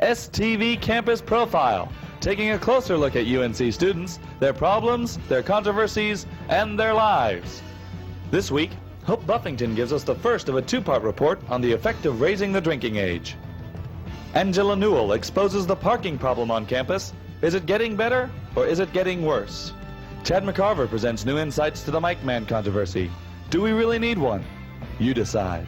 STV Campus Profile, taking a closer look at UNC students, their problems, their controversies, and their lives. This week, Hope Buffington gives us the first of a two-part report on the effect of raising the drinking age. Angela Newell exposes the parking problem on campus. Is it getting better, or is it getting worse? Chad McCarver presents new insights to the Mic Man controversy. Do we really need one? You decide.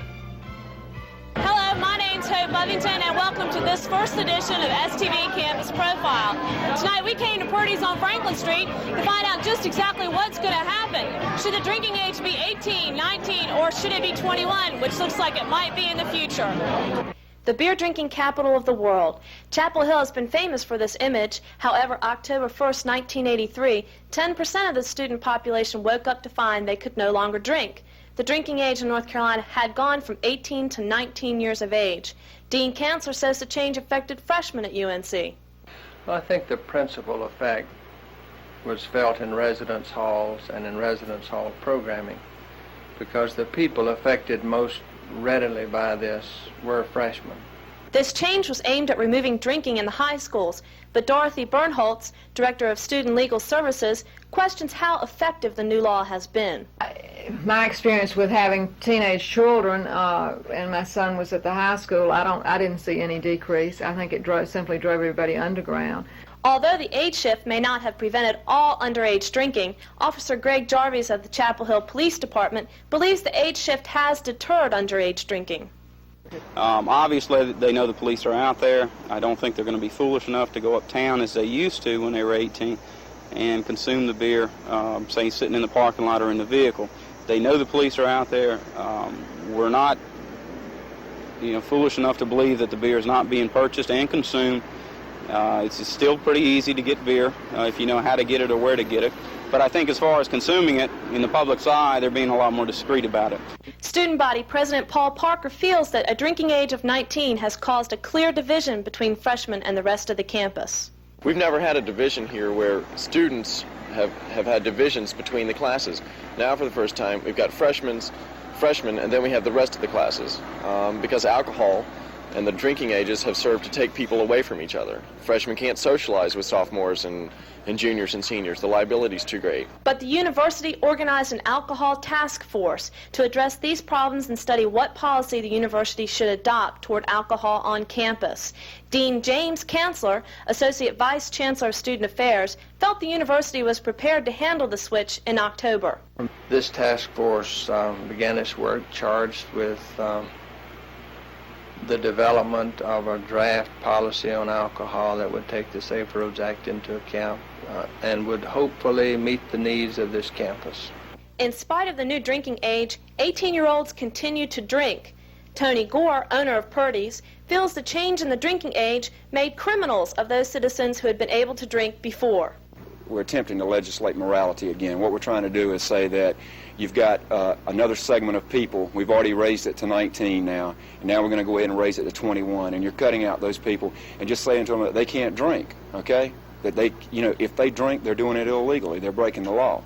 Hello, my name's Hope Buffington, and welcome to this first edition of STV Campus Profile. Tonight we came to Purdy's on Franklin Street to find out just exactly what's going to happen. Should the drinking age be 18, 19, or should it be 21, which looks like it might be in the future? The beer drinking capital of the world. Chapel Hill has been famous for this image. However, October 1st, 1983, 10% of the student population woke up to find they could no longer drink. The drinking age in North Carolina had gone from 18 to 19 years of age. Dean Kanzler says the change affected freshmen at UNC. Well, I think the principal effect was felt in residence halls and in residence hall programming, because the people affected most readily by this were freshmen. This change was aimed at removing drinking in the high schools, but Dorothy Bernholtz, Director of Student Legal Services, questions how effective the new law has been. My experience with having teenage children, and my son was at the high school, I didn't see any decrease. I think it simply drove everybody underground. Although the age shift may not have prevented all underage drinking, Officer Greg Jarvis of the Chapel Hill Police Department believes the age shift has deterred underage drinking. Obviously, they know the police are out there. I don't think they're going to be foolish enough to go uptown as they used to when they were 18 and consume the beer, say, sitting in the parking lot or in the vehicle. They know the police are out there. We're not, foolish enough to believe that the beer is not being purchased and consumed. It's still pretty easy to get beer if you know how to get it or where to get it. But I think as far as consuming it in the public's eye, they're being a lot more discreet about it. Student body President Paul Parker feels that a drinking age of 19 has caused a clear division between freshmen and the rest of the campus. We've never had a division here where students have had divisions between the classes. Now for the first time, we've got freshmen, and then we have the rest of the classes. Because alcohol and the drinking ages have served to take people away from each other. Freshmen can't socialize with sophomores and juniors and seniors. The liability's too great. But the university organized an alcohol task force to address these problems and study what policy the university should adopt toward alcohol on campus. Dean James Kanzler, Associate Vice Chancellor of Student Affairs, felt the university was prepared to handle the switch in October. This task force began its work charged with the development of a draft policy on alcohol that would take the Safe Roads Act into account and would hopefully meet the needs of this campus. In spite of the new drinking age, 18-year-olds continue to drink. Tony Gore, owner of Purdy's, feels the change in the drinking age made criminals of those citizens who had been able to drink before. We're attempting to legislate morality again. What we're trying to do is say that you've got another segment of people. We've already raised it to 19 now, and now we're going to go ahead and raise it to 21, and you're cutting out those people and just saying to them that they can't drink, okay? That they, if they drink, they're doing it illegally. They're breaking the law.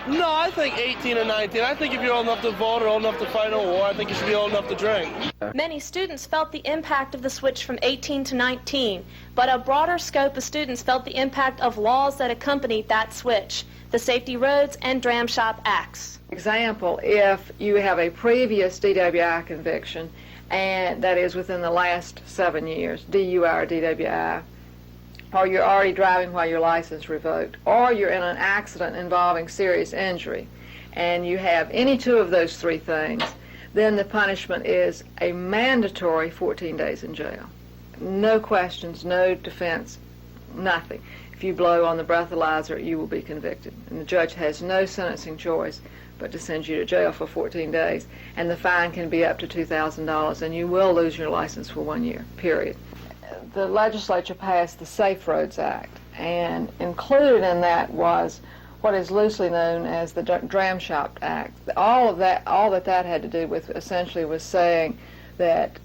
No, I think 18 or 19. I think if you're old enough to vote or old enough to fight a war, I think you should be old enough to drink. Many students felt the impact of the switch from 18 to 19, but a broader scope of students felt the impact of laws that accompanied that switch, the Safety Roads and Dram Shop Acts. Example, if you have a previous DWI conviction, and that is within the last 7 years, DUI or DWI, or you're already driving while your license revoked, or you're in an accident involving serious injury, and you have any two of those three things, then the punishment is a mandatory 14 days in jail. No questions, no defense, nothing. If you blow on the breathalyzer, you will be convicted. And the judge has no sentencing choice but to send you to jail for 14 days. And the fine can be up to $2,000, and you will lose your license for 1 year, period. The legislature passed the Safe Roads Act, and included in that was what is loosely known as the Dram Shop Act. All that had to do with essentially was saying that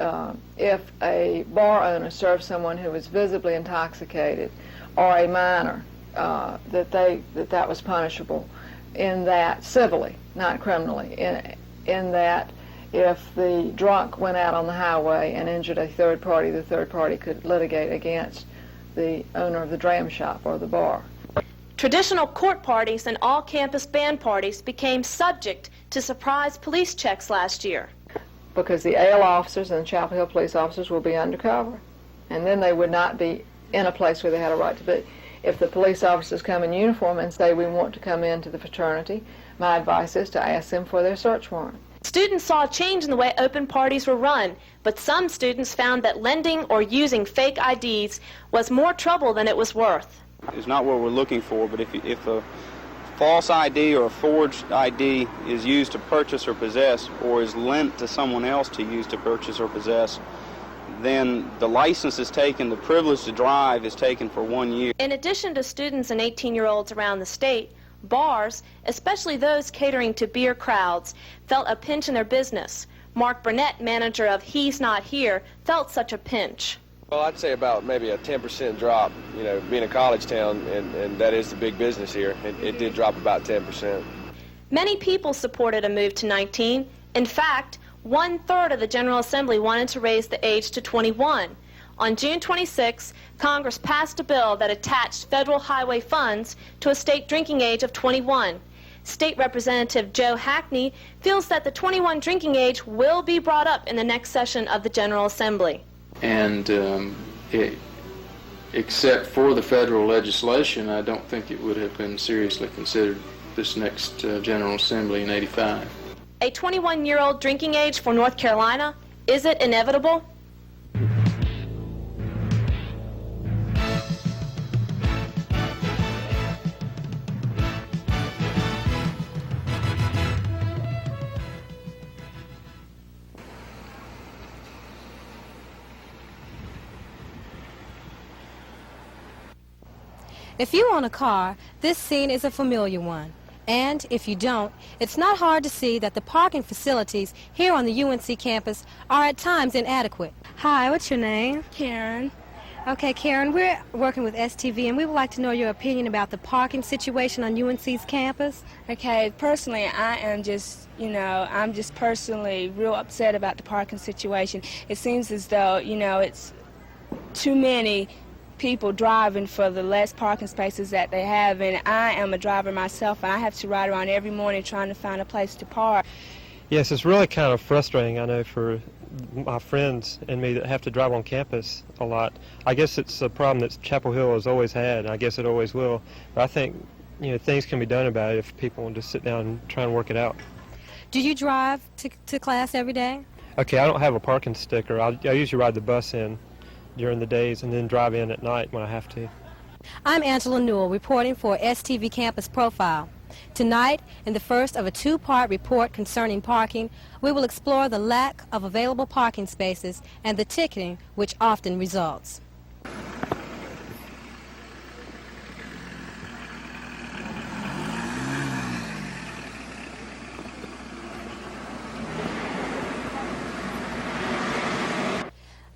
if a bar owner served someone who was visibly intoxicated or a minor, that was punishable in that civilly, not criminally, in that if the drunk went out on the highway and injured a third party, the third party could litigate against the owner of the dram shop or the bar. Traditional court parties and all-campus band parties became subject to surprise police checks last year. Because the AL officers and the Chapel Hill police officers will be undercover, and then they would not be in a place where they had a right to be. If the police officers come in uniform and say, we want to come into the fraternity, my advice is to ask them for their search warrant. Students saw a change in the way open parties were run, but some students found that lending or using fake IDs was more trouble than it was worth. It's not what we're looking for, but if a false ID or a forged ID is used to purchase or possess, or is lent to someone else to use to purchase or possess, then the license is taken, the privilege to drive is taken for 1 year. In addition to students and 18-year-olds around the state, bars, especially those catering to beer crowds, felt a pinch in their business. Mark Burnett, manager of He's Not Here, felt such a pinch. Well, I'd say about maybe a 10% drop, you know, being a college town, and that is the big business here. It did drop about 10%. Many people supported a move to 19. In fact, 1/3 of the General Assembly wanted to raise the age to 21. On June 26, Congress passed a bill that attached federal highway funds to a state drinking age of 21. State Representative Joe Hackney feels that the 21 drinking age will be brought up in the next session of the General Assembly. And except for the federal legislation, I don't think it would have been seriously considered this next General Assembly in '85. A 21-year-old drinking age for North Carolina, is it inevitable? If you own a car, this scene is a familiar one. And if you don't, it's not hard to see that the parking facilities here on the UNC campus are at times inadequate. Hi, what's your name? Karen. Okay, Karen, we're working with STV, and we would like to know your opinion about the parking situation on UNC's campus. Okay, personally, I am just, I'm just personally real upset about the parking situation. It seems as though, it's too many people driving for the less parking spaces that they have, and I am a driver myself, and I have to ride around every morning trying to find a place to park. Yes, it's really kind of frustrating, I know, for my friends and me that have to drive on campus a lot. I guess it's a problem that Chapel Hill has always had, and I guess it always will. But I think, things can be done about it if people want to sit down and try and work it out. Do you drive to class every day? Okay, I don't have a parking sticker. I usually ride the bus in during the days and then drive in at night when I have to. I'm Angela Newell, reporting for STV Campus Profile. Tonight, in the first of a two-part report concerning parking, we will explore the lack of available parking spaces and the ticketing which often results.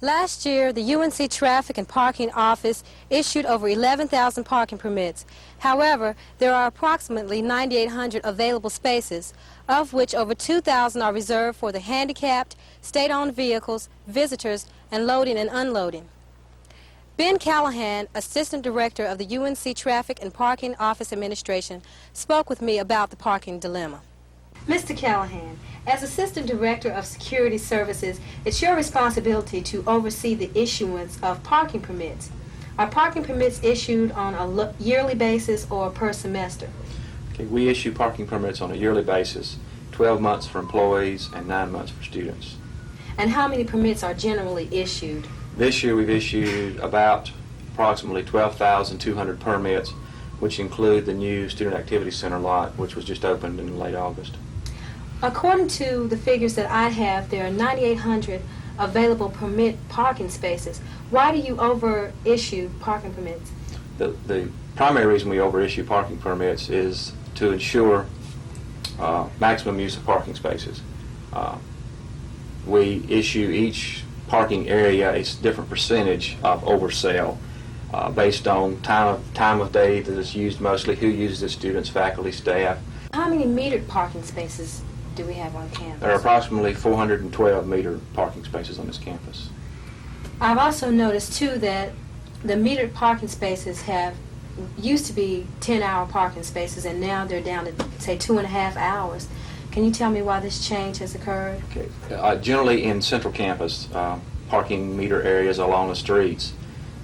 Last year, the UNC Traffic and Parking Office issued over 11,000 parking permits. However, there are approximately 9,800 available spaces, of which over 2,000 are reserved for the handicapped, state-owned vehicles, visitors, and loading and unloading. Ben Callahan, Assistant Director of the UNC Traffic and Parking Office Administration, spoke with me about the parking dilemma. Mr. Callahan, as Assistant Director of Security Services, it's your responsibility to oversee the issuance of parking permits. Are parking permits issued on a yearly basis or per semester? Okay, we issue parking permits on a yearly basis, 12 months for employees and 9 months for students. And how many permits are generally issued? This year we've issued about approximately 12,200 permits, which include the new Student Activity Center lot, which was just opened in late August. According to the figures that I have, there are 9,800 available permit parking spaces. Why do you over-issue parking permits? The primary reason we over-issue parking permits is to ensure maximum use of parking spaces. We issue each parking area a different percentage of oversell based on time of day that is used mostly, who uses it, students, faculty, staff. How many metered parking spaces do we have on campus? There are approximately 412 metered parking spaces on this campus. I've also noticed, too, that the metered parking spaces used to be 10-hour parking spaces, and now they're down to, say, 2.5 hours. Can you tell me why this change has occurred? Okay. Generally in Central Campus, parking meter areas along the streets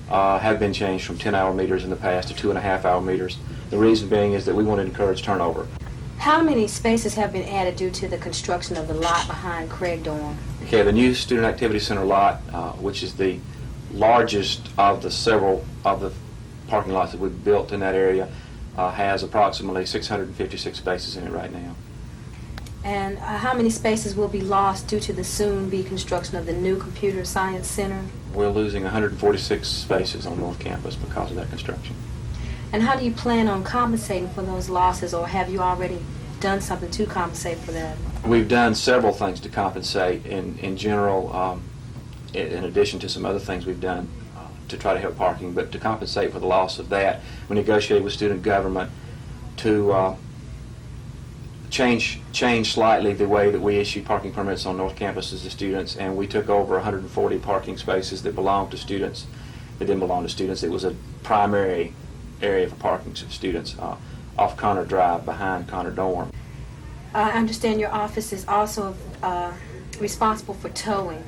have been changed from 10-hour meters in the past to 2.5-hour meters. The reason being is that we want to encourage turnover. How many spaces have been added due to the construction of the lot behind Craig Dorn? Okay, the new Student Activity Center lot, which is the largest of the several of the parking lots that we've built in that area, has approximately 656 spaces in it right now. And how many spaces will be lost due to the soon-be construction of the new Computer Science Center? We're losing 146 spaces on North Campus because of that construction. And how do you plan on compensating for those losses, or have you already done something to compensate for that? We've done several things to compensate in general, in addition to some other things we've done to try to help parking, but to compensate for the loss of that, we negotiated with student government to change slightly the way that we issue parking permits on North Campuses to students, and we took over 140 parking spaces that belonged to students that didn't belong to students. It was a primary area for parking students off Connor Drive behind Connor Dorm. I understand your office is also responsible for towing.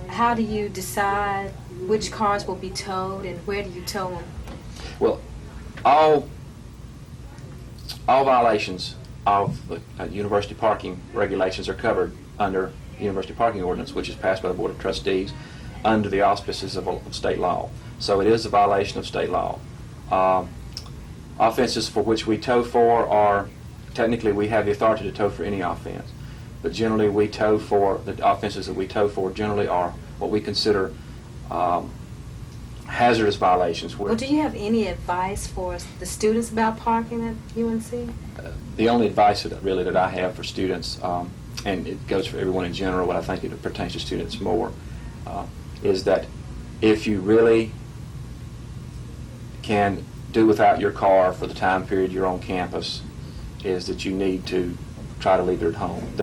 How do you decide which cars will be towed, and where do you tow them? Well, all violations of university parking regulations are covered under the University Parking Ordinance, which is passed by the Board of Trustees under the auspices of state law. So it is a violation of state law. Offenses for which we tow for are, technically we have the authority to tow for any offense, but generally we tow for, the offenses that we tow for generally are what we consider hazardous violations. Well, do you have any advice for the students about parking at UNC? The only advice that I have for students, and it goes for everyone in general, but I think it pertains to students more, is that if you really can do without your car for the time period you're on campus, is that you need to try to leave it at home.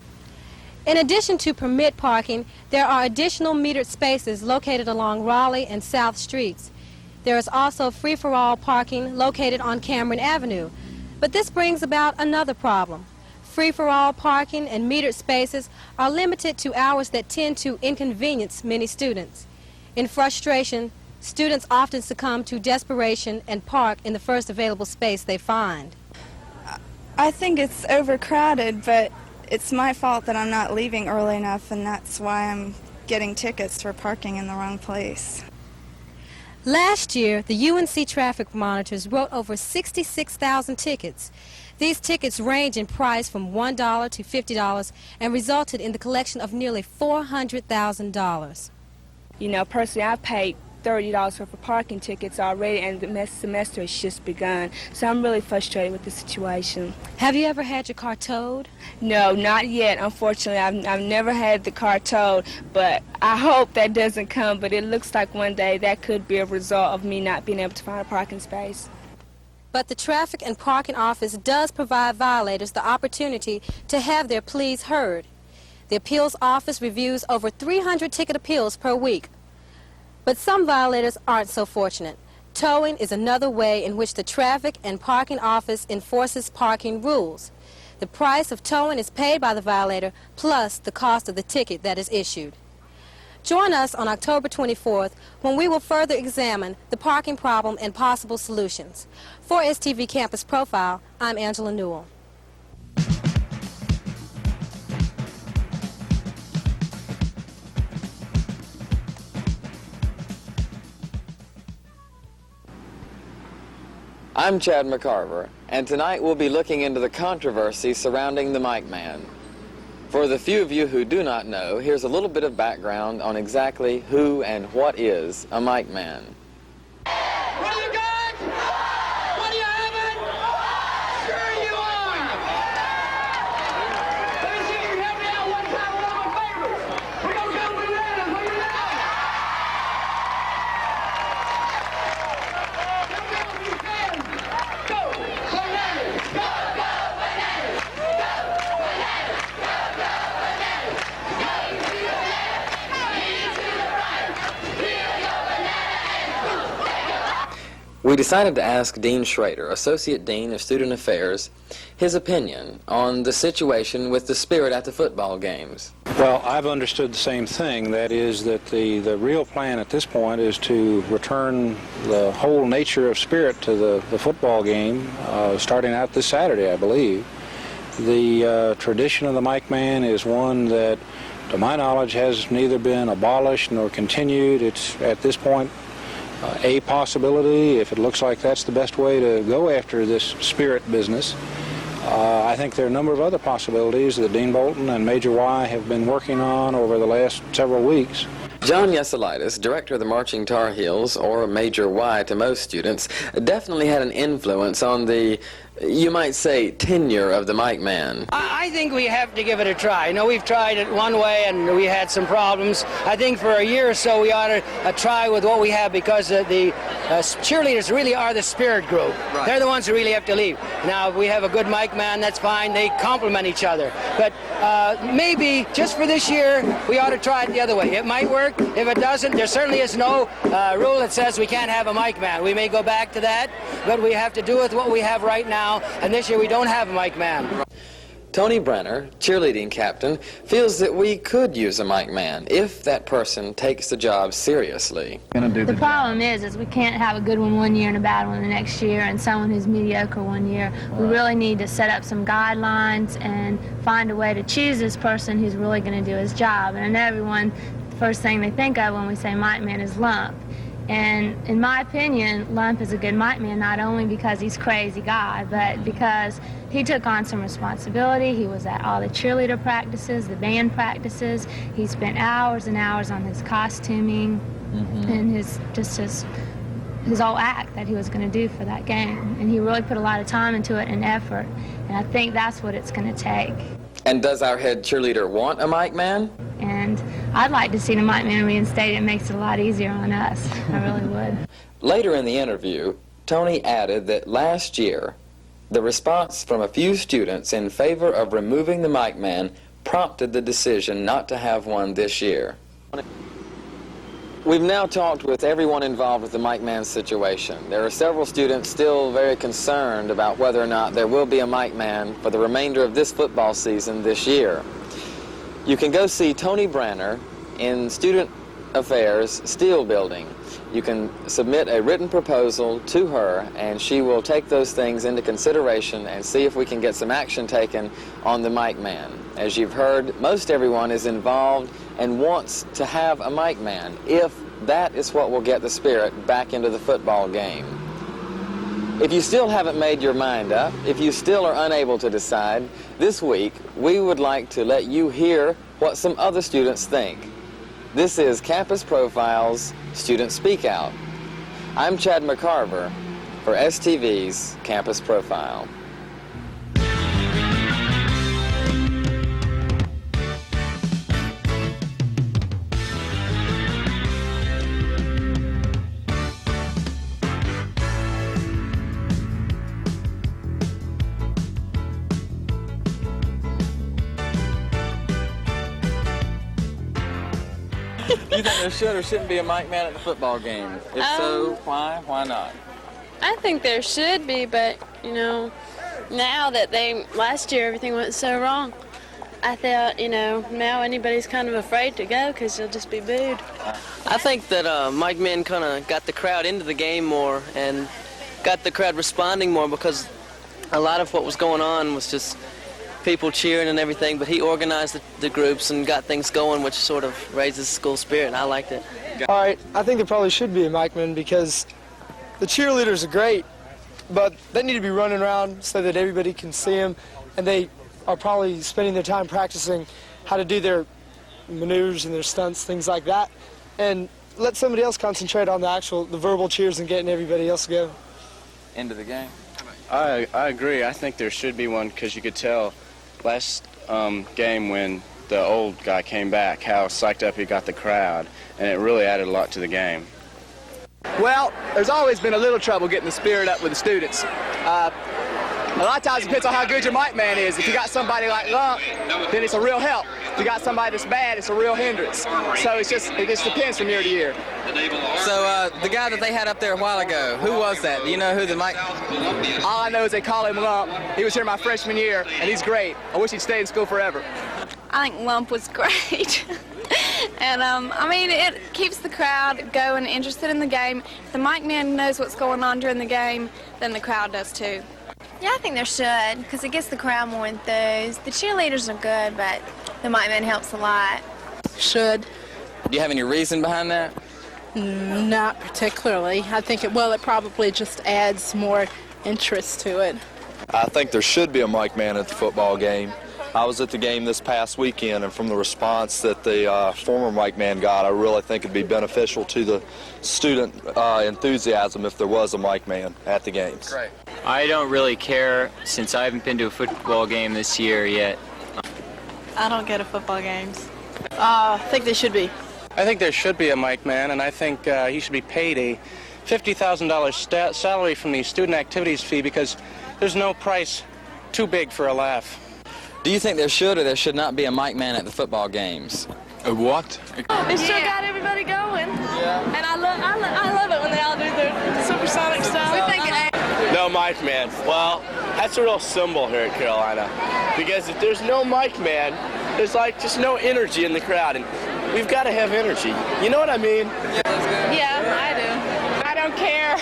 In addition to permit parking, there are additional metered spaces located along Raleigh and South Streets. There is also free-for-all parking located on Cameron Avenue. But this brings about another problem. Free-for-all parking and metered spaces are limited to hours that tend to inconvenience many students. In frustration, students often succumb to desperation and park in the first available space they find. I think it's overcrowded, but it's my fault that I'm not leaving early enough, and that's why I'm getting tickets for parking in the wrong place. Last year, the UNC traffic monitors wrote over 66,000 tickets. These tickets range in price from $1 to $50 and resulted in the collection of nearly $400,000. You know, personally, I paid $30 worth of parking tickets already, and the semester has just begun, so I'm really frustrated with the situation. Have you ever had your car towed? No, not yet. Unfortunately, I've never had the car towed, but I hope that doesn't come, but it looks like one day that could be a result of me not being able to find a parking space. But the Traffic and Parking Office does provide violators the opportunity to have their pleas heard. The appeals office reviews over 300 ticket appeals per week. But some violators aren't so fortunate. Towing is another way in which the Traffic and Parking Office enforces parking rules. The price of towing is paid by the violator plus the cost of the ticket that is issued. Join us on October 24th when we will further examine the parking problem and possible solutions. For STV Campus Profile, I'm Angela Newell. I'm Chad McCarver, and tonight we'll be looking into the controversy surrounding the mic man. For the few of you who do not know, here's a little bit of background on exactly who and what is a mic man. What do you got? What do you have? Sure you are! Let me see if you can help me out one time with all my favorites. We're going to go bananas. What do you know? Go bananas! Go bananas! Go bananas! We decided to ask Dean Schrader, Associate Dean of Student Affairs, his opinion on the situation with the spirit at the football games. Well, I've understood the same thing. That is that the real plan at this point is to return the whole nature of spirit to the football game, starting out this Saturday, I believe. The tradition of the Mike Man is one that, to my knowledge, has neither been abolished nor continued. It's, at this point, a possibility, if it looks like that's the best way to go after this spirit business. I think there are a number of other possibilities that Dean Bolton and Major Y have been working on over the last several weeks. John Yeselaitis, director of the Marching Tar Heels, or Major Y to most students, definitely had an influence on the, you might say, tenure of the Mike Man. I think we have to give it a try. You know, we've tried it one way and we had some problems. I think for a year or so we ought to try with what we have, because the cheerleaders really are the spirit group. Right. They're the ones who really have to leave. Now, if we have a good Mike Man, that's fine. They complement each other. But maybe just for this year, we ought to try it the other way. It might work. If it doesn't, there certainly is no rule that says we can't have a Mike Man. We may go back to that, but we have to do with what we have right now, and this year we don't have a Mike Man. Tony Brenner, cheerleading captain, feels that we could use a Mike Man if that person takes the job seriously. The problem is we can't have a good one year and a bad one the next year, and someone who's mediocre one year. We really need to set up some guidelines and find a way to choose this person who's really going to do his job. And I know everyone, the first thing they think of when we say Mike Man is Lump. And in my opinion, Lump is a good Mike Man, not only because he's a crazy guy, but because he took on some responsibility. He was at all the cheerleader practices, the band practices. He spent hours and hours on his costuming and his whole act that he was going to do for that game. And he really put a lot of time into it and effort. And I think that's what it's going to take. And does our head cheerleader want a Mike Man? And I'd like to see the Mike Man reinstated. It makes it a lot easier on us. I really would. Later in the interview, Tony added that last year, the response from a few students in favor of removing the Mike Man prompted the decision not to have one this year. We've now talked with everyone involved with the Mike Man situation. There are several students still very concerned about whether or not there will be a Mike Man for the remainder of this football season this year. You can go see Tony Branner in Student Affairs Steel Building. You can submit a written proposal to her, and she will take those things into consideration and see if we can get some action taken on the Mike Man. As you've heard, most everyone is involved and wants to have a Mike Man, if that is what will get the spirit back into the football game. If you still haven't made your mind up, if you still are unable to decide, this week we would like to let you hear what some other students think. This is Campus Profile's Student Speak Out. I'm Chad McCarver for STV's Campus Profile. Do you think there should or shouldn't be a Mike Man at the football game? If so, why not? I think there should be, but, you know, now that last year everything went so wrong, I thought, you know, now anybody's kind of afraid to go because you'll just be booed. I think that Mike Man kind of got the crowd into the game more and got the crowd responding more, because a lot of what was going on was just people cheering and everything, but he organized the groups and got things going, which sort of raises school spirit, and I liked it. All right, I think there probably should be a Mike Man, because the cheerleaders are great, but they need to be running around so that everybody can see them, and they are probably spending their time practicing how to do their maneuvers and their stunts, things like that, and let somebody else concentrate on the verbal cheers and getting everybody else to go into the game. I agree. I think there should be one, because you could tell last game when the old guy came back how psyched up he got the crowd, and it really added a lot to the game. Well, there's always been a little trouble getting the spirit up with the students. A lot of times it depends on how good your mic man is. If you got somebody like Lump, then it's a real help. If you got somebody that's bad, it's a real hindrance. So it just depends from year to year. So the guy that they had up there a while ago, who was that? Do you know who the mic? All I know is they call him Lump. He was here my freshman year, and he's great. I wish he'd stayed in school forever. I think Lump was great. And, I mean, it keeps the crowd going, interested in the game. If the mic man knows what's going on during the game, then the crowd does too. Yeah, I think there should, because it gets the crowd more enthused. The cheerleaders are good, but the mic man helps a lot. Should. Do you have any reason behind that? Not particularly. I think it probably just adds more interest to it. I think there should be a mic man at the football game. I was at the game this past weekend, and from the response that the former mic man got, I really think it'd be beneficial to the student enthusiasm if there was a mic man at the games. Great. I don't really care since I haven't been to a football game this year yet. I don't go to football games. I think they should be. I think there should be a mic man, and I think he should be paid a $50,000 salary from the student activities fee because there's no price too big for a laugh. Do you think there should or there should not be a mic man at the football games? What? They still got everybody going. Yeah. And I love it when they all do their supersonic stuff. We think No mic man. Well, that's a real symbol here at Carolina. Because if there's no mic man, there's like just no energy in the crowd. And we've got to have energy. You know what I mean? Yeah, I do. I don't care.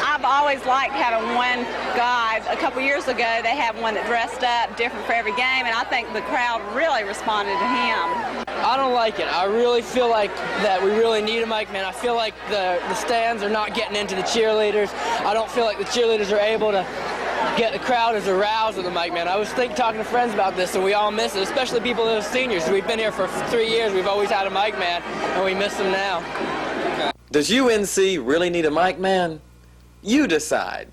I've always liked having one guy. A couple years ago, they had one that dressed up different for every game, and I think the crowd really responded to him. I don't like it. I really feel like that we really need a mic man. I feel like the stands are not getting into the cheerleaders. I don't feel like the cheerleaders are able to get the crowd as aroused with the mic man. I was talking to friends about this, and we all miss it, especially people that are seniors. We've been here for 3 years. We've always had a mic man, and we miss them now. Does UNC really need a mic man? You decide.